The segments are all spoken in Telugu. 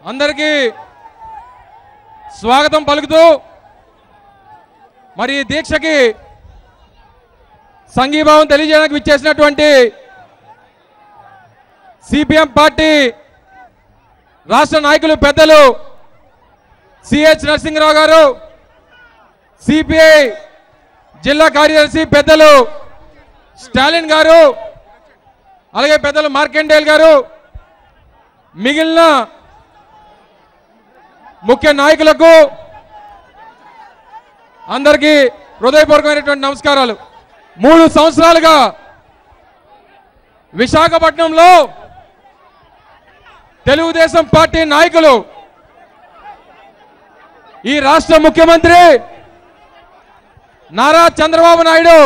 అందరికీ స్వాగతం పలుకుతూ మరి దీక్షకి సంఘీభావం తెలియజేయడానికి విచ్చేసినటువంటి సిపిఎం పార్టీ రాష్ట్ర నాయకులు పెద్దలు సిహెచ్ నరసింహరావు గారు, సిపిఐ జిల్లా కార్యదర్శి పెద్దలు స్టాలిన్ గారు, అలాగే పెద్దలు మార్కండేల్ గారు, మిగిలిన ముఖ్య నాయకులకు అందరికీ హృదయపూర్వకమైనటువంటి నమస్కారాలు. 3 సంవత్సరాలుగా విశాఖపట్నంలో తెలుగుదేశం పార్టీ నాయకులు ఈ రాష్ట్ర ముఖ్యమంత్రి నారా చంద్రబాబు నాయుడు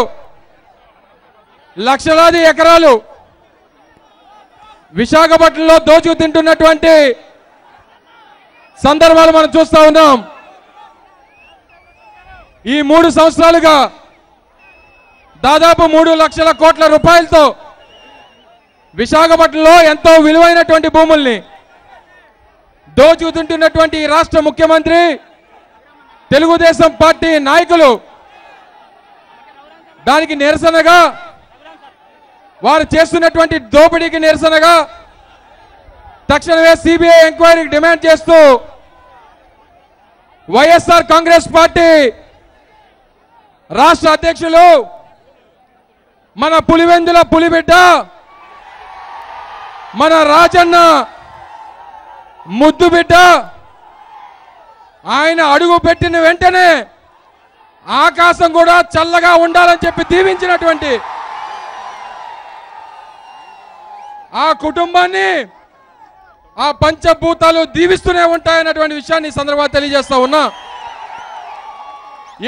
లక్షలాది ఎకరాలు విశాఖపట్నంలో దోచుకు తింటున్నటువంటి సందర్భాలు మనం చూస్తా ఉన్నాం. ఈ 3 సంవత్సరాలుగా దాదాపు 3 లక్షల కోట్ల రూపాయలతో విశాఖపట్నంలో ఎంతో విలువైనటువంటి భూముల్ని దోచుకు తింటున్నటువంటి ఈ రాష్ట్ర ముఖ్యమంత్రి తెలుగుదేశం పార్టీ నాయకులు దానికి నిరసనగా, వారు చేస్తున్నటువంటి దోపిడీకి నిరసనగా తక్షణమే సిబిఐ ఎంక్వైరీకి డిమాండ్ చేస్తూ వైఎస్ఆర్ కాంగ్రెస్ పార్టీ రాష్ట్ర అధ్యక్షులు మన పులివెందుల పులిబిడ్డ మన రాజన్న ముద్దు బిడ్డ ఆయన అడుగు పెట్టిన వెంటనే ఆకాశం కూడా చల్లగా ఉండాలని చెప్పి దీవించినటువంటి ఆ కుటుంబాన్ని ఆ పంచభూతాలు దీవిస్తూనే ఉంటాయన్నటువంటి విషయాన్ని ఈ సందర్భంగా తెలియజేస్తా ఉన్నా.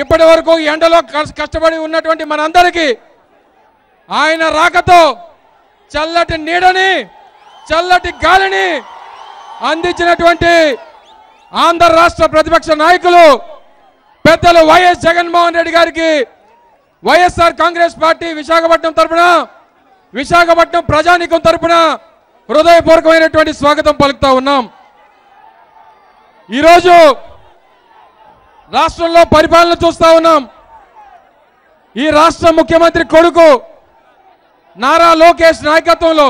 ఇప్పటి వరకు ఎండలో కష్టపడి ఉన్నటువంటి మనందరికీ ఆయన రాకతో చల్లటి నీడని, చల్లటి గాలిని అందించినటువంటి ఆంధ్ర రాష్ట్ర ప్రతిపక్ష నాయకులు పెద్దలు వైఎస్ జగన్మోహన్ రెడ్డి గారికి వైఎస్ఆర్ కాంగ్రెస్ పార్టీ విశాఖపట్నం తరఫున, విశాఖపట్నం ప్రజానీకం తరఫున హృదయపూర్వకమైనటువంటి స్వాగతం పలుకుతా ఉన్నాం. ఈరోజు రాష్ట్రంలో పరిపాలన చూస్తా ఉన్నాం. ఈ రాష్ట్ర ముఖ్యమంత్రి కొడుకు నారా లోకేష్ నాయకత్వంలో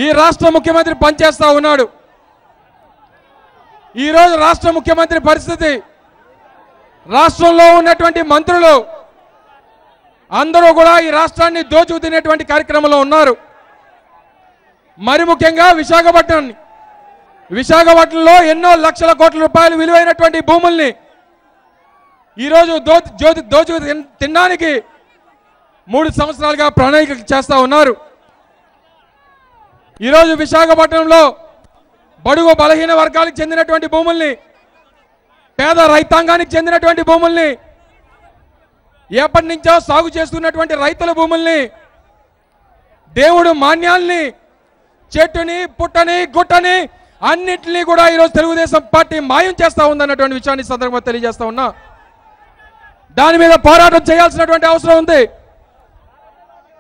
ఈ రాష్ట్ర ముఖ్యమంత్రి పనిచేస్తా ఉన్నాడు. ఈరోజు రాష్ట్ర ముఖ్యమంత్రి పరిస్థితి, రాష్ట్రంలో ఉన్నటువంటి మంత్రులు అందరూ కూడా ఈ రాష్ట్రాన్ని దోచుకు తినేటువంటి కార్యక్రమంలో ఉన్నారు. మరి ముఖ్యంగా విశాఖపట్నంలో ఎన్నో లక్షల కోట్ల రూపాయలు విలువైనటువంటి భూముల్ని ఈరోజు దోచుకు తినడానికి 3 సంవత్సరాలుగా ప్రణాళిక చేస్తా ఉన్నారు. ఈరోజు విశాఖపట్నంలో బడుగు బలహీన వర్గాలకు చెందినటువంటి భూముల్ని, పేద రైతాంగానికి చెందినటువంటి భూముల్ని, ఎప్పటి నుంచో సాగు చేస్తున్నటువంటి రైతుల భూముల్ని, దేవుడు మాన్యాల్ని, చెట్టుని, పుట్టని, గుట్టని అన్నింటినీ కూడా ఈరోజు తెలుగుదేశం పార్టీ మాయం చేస్తా ఉందన్నటువంటి విషయాన్ని సందర్భంగా తెలియజేస్తా ఉన్నా. దాని మీద పోరాటం చేయాల్సినటువంటి అవసరం ఉంది.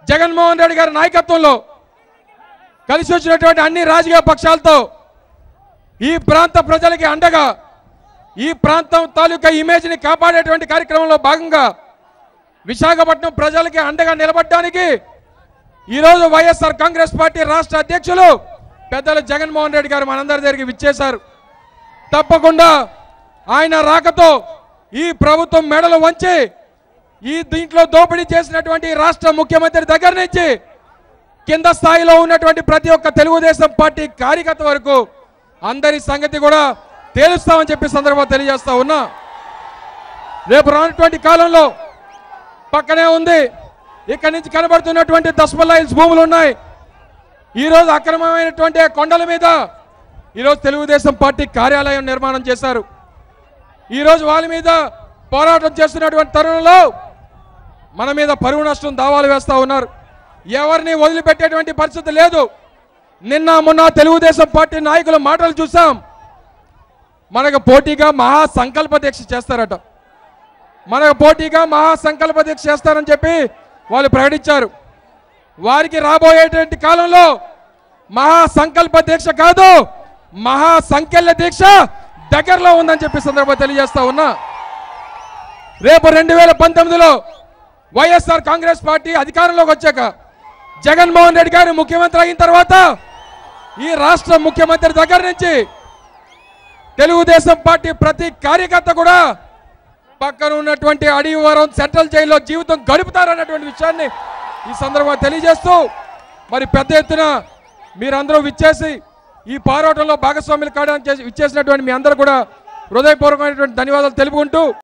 జగన్మోహన్ రెడ్డి గారి నాయకత్వంలో కలిసి వచ్చినటువంటి అన్ని రాజకీయ పక్షాలతో ఈ ప్రాంత ప్రజలకి అండగా, ఈ ప్రాంతం తాలూకా ఇమేజ్ని కాపాడేటువంటి కార్యక్రమంలో భాగంగా విశాఖపట్నం ప్రజలకి అండగా నిలబడడానికి ఈరోజు వైఎస్ఆర్ కాంగ్రెస్ పార్టీ రాష్ట్ర అధ్యక్షులు పెద్దలు జగన్మోహన్ రెడ్డి గారు మనందరి దగ్గరికి విచ్చేశారు. తప్పకుండా ఆయన రాకతో ఈ ప్రభుత్వం మెడలు వంచి ఈ దీంట్లో దోపిడీ చేసినటువంటి రాష్ట్ర ముఖ్యమంత్రి దగ్గర నుంచి కింద స్థాయిలో ఉన్నటువంటి ప్రతి ఒక్క తెలుగుదేశం పార్టీ కార్యకర్త వరకు అందరి సంగతి కూడా తేలుస్తామని చెప్పి సందర్భంగా తెలియజేస్తా ఉన్నా. రేపు రానటువంటి కాలంలో పక్కనే ఉంది, ఇక్కడి నుంచి కనబడుతున్నటువంటి దస్మల్లా హిల్స్ భూములు ఉన్నాయి. ఈరోజు అక్రమమైనటువంటి కొండల మీద ఈరోజు తెలుగుదేశం పార్టీ కార్యాలయం నిర్మాణం చేశారు. ఈరోజు వాళ్ళ మీద పోరాటం చేస్తున్నటువంటి తరుణంలో మన మీద పరువు నష్టం దావాలు వేస్తా ఉన్నారు. ఎవరిని వదిలిపెట్టేటువంటి పరిస్థితి లేదు. నిన్న మొన్న తెలుగుదేశం పార్టీ నాయకుల మాటలు చూసాం. మనకు పోటీగా మహాసంకల్ప దీక్ష చేస్తారట, మనకు పోటీగా మహాసంకల్ప దీక్ష చేస్తారని చెప్పి వాళ్ళు ప్రకటించారు. వారికి రాబోయేటువంటి కాలంలో మహాసంకల్ప దీక్ష కాదు, మహాసంకల్య దీక్ష దగ్గరలో ఉందని చెప్పి సందర్భంగా తెలియజేస్తా ఉన్నా. రేపు 2019లో వైఎస్ఆర్ కాంగ్రెస్ పార్టీ అధికారంలోకి వచ్చాక జగన్మోహన్ రెడ్డి గారు ముఖ్యమంత్రి అయిన తర్వాత ఈ రాష్ట్ర ముఖ్యమంత్రి దగ్గర నుంచి తెలుగుదేశం పార్టీ ప్రతి కార్యకర్త కూడా పక్కన ఉన్నటువంటి అడివరం సెంట్రల్ జైల్లో జీవితం గడుపుతారన్నటువంటి విషయాన్ని ఈ సందర్భంగా తెలియజేస్తూ మరి పెద్ద ఎత్తున మీరందరూ విచ్చేసి ఈ పోరాటంలో భాగస్వాములు కావడానికి విచ్చేసినటువంటి మీ అందరూ కూడా హృదయపూర్వకమైనటువంటి ధన్యవాదాలు తెలుపుకుంటూ